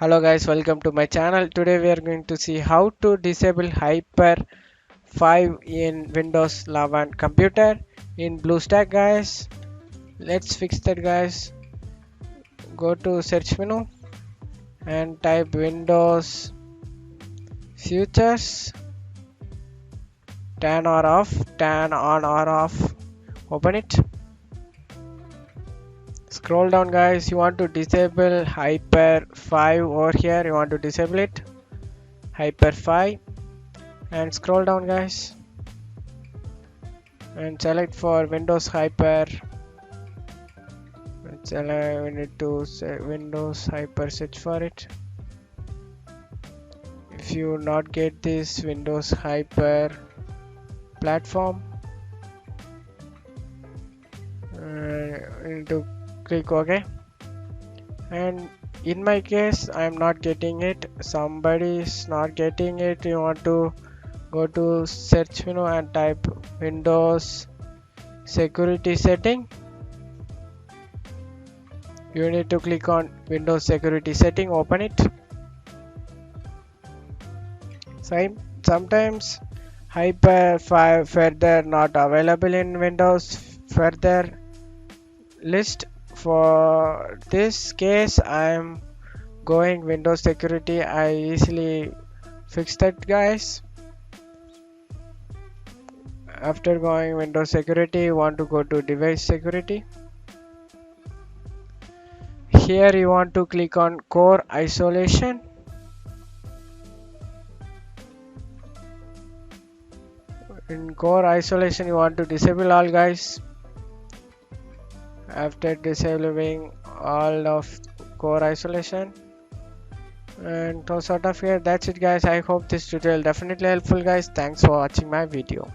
Hello guys, welcome to my channel. Today we are going to see how to disable Hyper 5 in Windows 11 computer in Bluestacks guys. Let's fix that guys. Go to search menu and type Windows Features, turn or off, turn on or off, open it. Scroll down guys, you want to disable Hyper 5 over here, you want to disable it, Hyper 5, and scroll down guys and select for Windows Hyper. We need to say Windows Hyper, search for it. If you not get this Windows Hyper platform, you need to click OK. And in my case I am not getting it, somebody is not getting it. You want to go to search menu and type Windows security setting. You need to click on Windows security setting, open it. Sometimes Hyper 5 further not available in Windows further list. For this case I am going Windows security. I easily fix that guys. After going Windows security, you want to go to device security. Here you want to click on core isolation. In core isolation you want to disable all guys. After disabling all of core isolation, and to sort of here, that's it guys. I hope this tutorial definitely helpful guys. Thanks for watching my video.